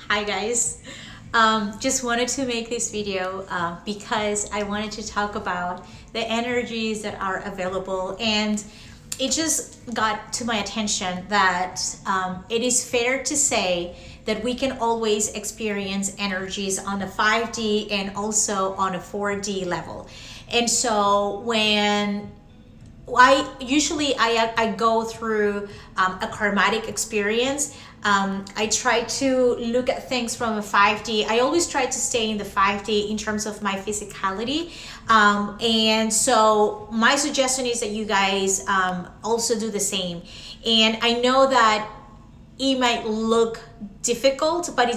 Hi guys. Just wanted to make this video because I wanted to talk about the energies that are available, and it just got to my attention that it is fair to say that we can always experience energies on a 5D and also on a 4D level. And so when I go through a karmatic experience. I try to look at things from a 5D. I always try to stay in the 5D in terms of my physicality. And so my suggestion is that you guys also do the same. And I know that it might look difficult, but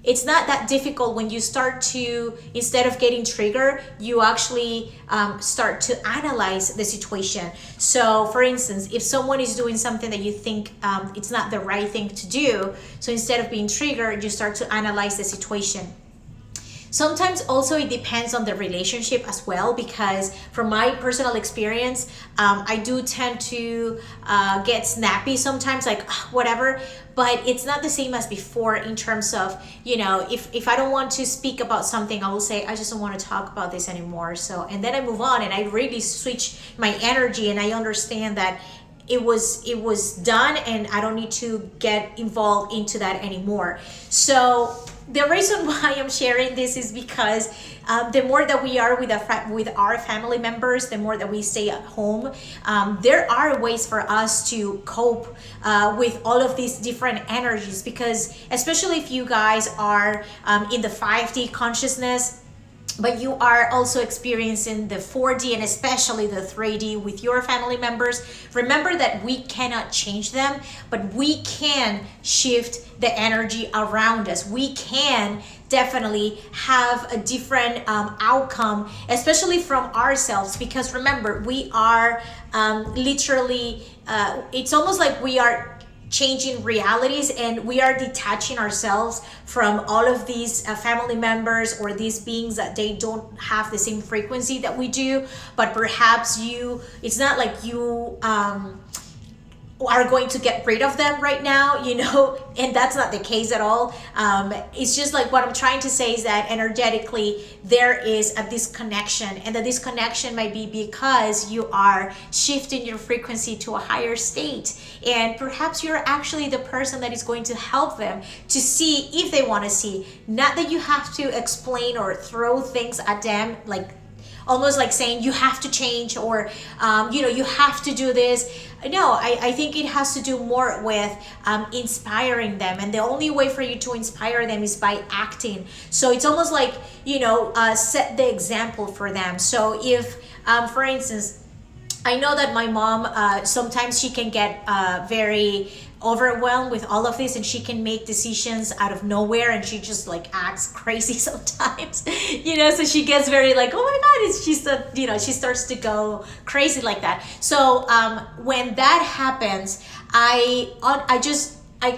it's not that difficult when you start to, instead of getting triggered, you actually start to analyze the situation. So for instance, if someone is doing something that you think it's not the right thing to do, so instead of being triggered, you start to analyze the situation. Sometimes also it depends on the relationship as well, because from my personal experience, I do tend to get snappy sometimes, like whatever, but it's not the same as before in terms of, if I don't want to speak about something, I will say, I just don't want to talk about this anymore. So, and then I move on and I really switch my energy, and I understand that it was done and I don't need to get involved into that anymore. So the reason why I'm sharing this is because the more that we are with our family members, the more that we stay at home, there are ways for us to cope with all of these different energies, because especially if you guys are in the 5D consciousness, but you are also experiencing the 4D and especially the 3D with your family members, remember that we cannot change them, but we can shift the energy around us. We can definitely have a different outcome, especially from ourselves, because remember, we are literally, it's almost like we are changing realities, and we are detaching ourselves from all of these family members or these beings that they don't have the same frequency that we do. But perhaps it's not like you are going to get rid of them right now, and that's not the case at all. It's just like, what I'm trying to say is that energetically there is a disconnection, and the disconnection might be because you are shifting your frequency to a higher state, and perhaps you're actually the person that is going to help them to see if they want to see. Not that you have to explain or throw things at them, like almost like saying you have to change, or you have to do this. No, I think it has to do more with inspiring them, and the only way for you to inspire them is by acting. So it's almost like, set the example for them. So if for instance, I know that my mom, sometimes she can get very overwhelmed with all of this, and she can make decisions out of nowhere, and she just like acts crazy sometimes, so she gets very like, oh my god, she starts to go crazy like that. So when that happens, I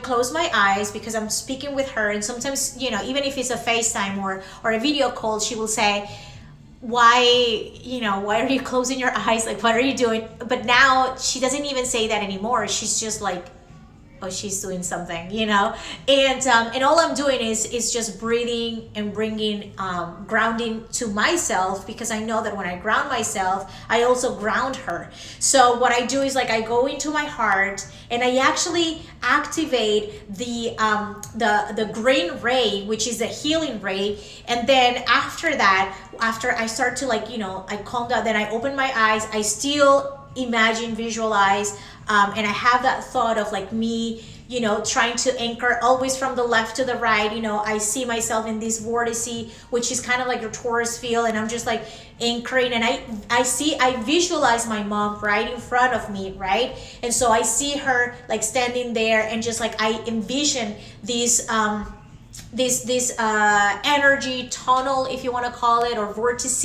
close my eyes because I'm speaking with her, and sometimes, even if it's a FaceTime or a video call, she will say, why are you closing your eyes? Like, what are you doing? But now she doesn't even say that anymore. She's just like, oh, she's doing something, and all I'm doing is just breathing and bringing grounding to myself, because I know that when I ground myself, I also ground her. So what I do is, like, I go into my heart and I actually activate the green ray, which is a healing ray. And then after that, after I start to, like, I calm down, then I open my eyes, I still imagine, visualize, and I have that thought of like me, trying to anchor always from the left to the right. I see myself in this vortex, which is kind of like your Taurus field, and I'm just like anchoring, and I visualize my mom right in front of me, right? And so I see her like standing there, and just like I envision these this energy tunnel, if you want to call it, or vortex,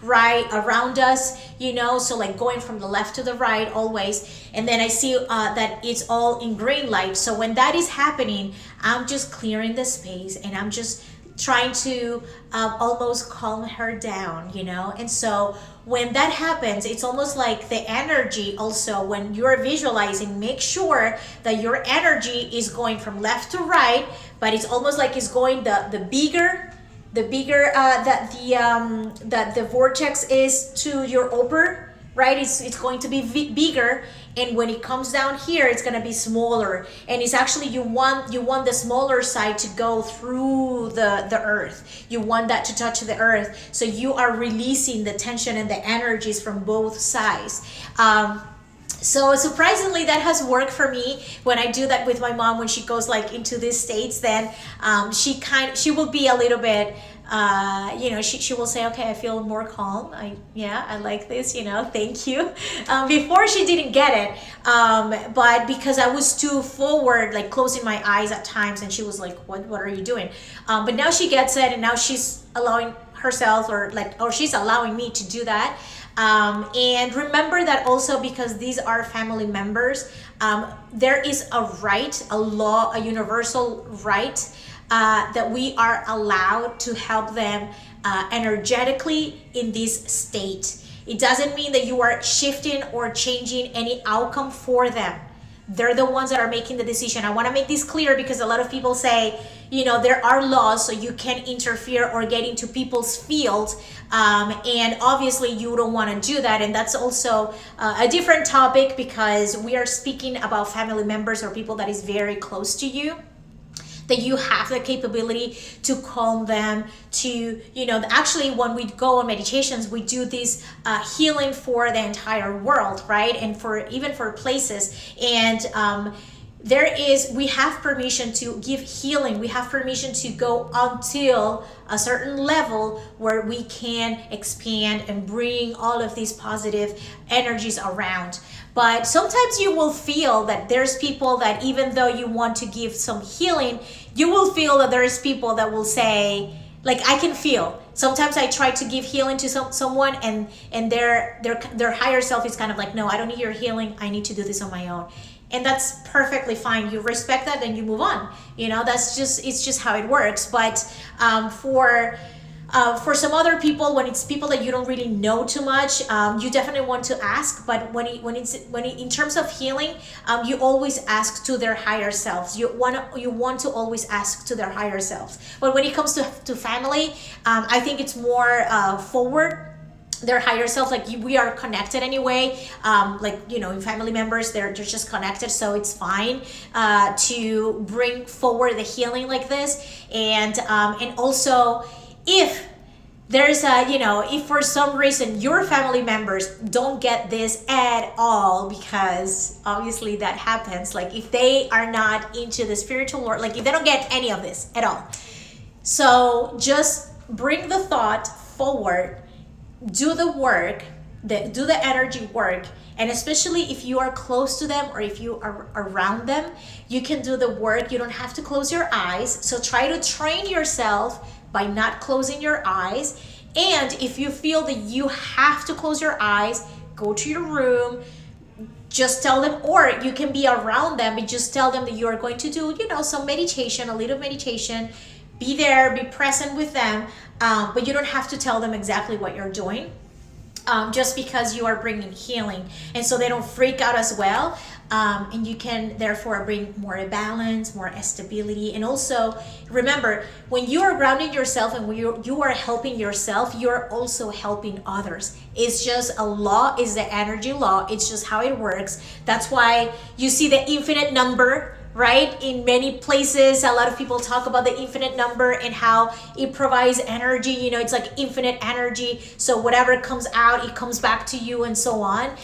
right around us, so like going from the left to the right always. And then I see that it's all in green light. So when that is happening, I'm just clearing the space, and I'm just trying to almost calm her down, you know. And so when that happens, it's almost like the energy also, when you're visualizing, make sure that your energy is going from left to right, but it's almost like it's going the bigger that the vortex is to your upper, right? It's going to be bigger, and when it comes down here, it's going to be smaller. And it's actually, you want the smaller side to go through the earth. You want that to touch the earth, so you are releasing the tension and the energies from both sides. So surprisingly, that has worked for me. When I do that with my mom, when she goes like into these states, then she will be a little bit, she will say, okay, I feel more calm. I like this, thank you. Before, she didn't get it, but because I was too forward, like closing my eyes at times, and she was like, what are you doing? But now she gets it, and now she's allowing herself, or she's allowing me to do that. And remember that also, because these are family members, there is a right, a law, a universal right, that we are allowed to help them energetically in this state. It doesn't mean that you are shifting or changing any outcome for them. They're the ones that are making the decision. I want to make this clear, because a lot of people say, there are laws, so you can't interfere or get into people's fields. And obviously you don't want to do that. And that's also a different topic, because we are speaking about family members or people that is very close to you, that you have the capability to calm them, to, actually when we go on meditations, we do this healing for the entire world, right? And even for places. And we have permission to give healing. We have permission to go until a certain level where we can expand and bring all of these positive energies around. But sometimes you will feel that there's people that, even though you want to give some healing, you will feel that there's people that will say, like, I can feel. Sometimes I try to give healing to someone, and their higher self is kind of like, no, I don't need your healing. I need to do this on my own. And that's perfectly fine. You respect that and you move on. It's just how it works. But for some other people, when it's people that you don't really know too much, you definitely want to ask. But when in terms of healing, you always ask to their higher selves. You want to always ask to their higher selves. But when it comes to family, I think it's more forward. Their higher self, like we are connected anyway, in family members, they're just connected, so it's fine to bring forward the healing like this. And also, if there's if for some reason your family members don't get this at all, because obviously that happens, like if they are not into the spiritual world, like if they don't get any of this at all, so just bring the thought forward. Do the work, do the energy work. And especially if you are close to them or if you are around them, you can do the work. You don't have to close your eyes. So try to train yourself by not closing your eyes. And if you feel that you have to close your eyes, go to your room, just tell them, or you can be around them and just tell them that you are going to do, some meditation, a little meditation. Be there, be present with them, but you don't have to tell them exactly what you're doing, just because you are bringing healing, and so they don't freak out as well. And you can therefore bring more balance, more stability. And also remember, when you are grounding yourself and when you are helping yourself, you're also helping others. It's just a law, is the energy law. It's just how it works. That's why you see the infinite number, right? In many places, a lot of people talk about the infinite number and how it provides energy. It's like infinite energy. So whatever comes out, it comes back to you, and so on.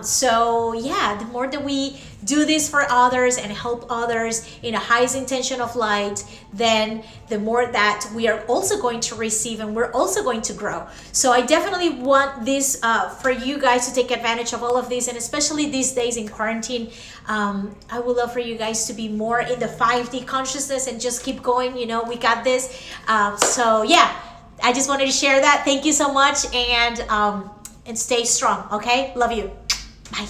So yeah, the more that we do this for others and help others in the highest intention of light, then the more that we are also going to receive, and we're also going to grow. So I definitely want this for you guys to take advantage of all of this, and especially these days in quarantine. I would love for you guys to be more in the 5D consciousness and just keep going. We got this. So yeah, I just wanted to share that. Thank you so much, and stay strong. Okay, love you. Bye.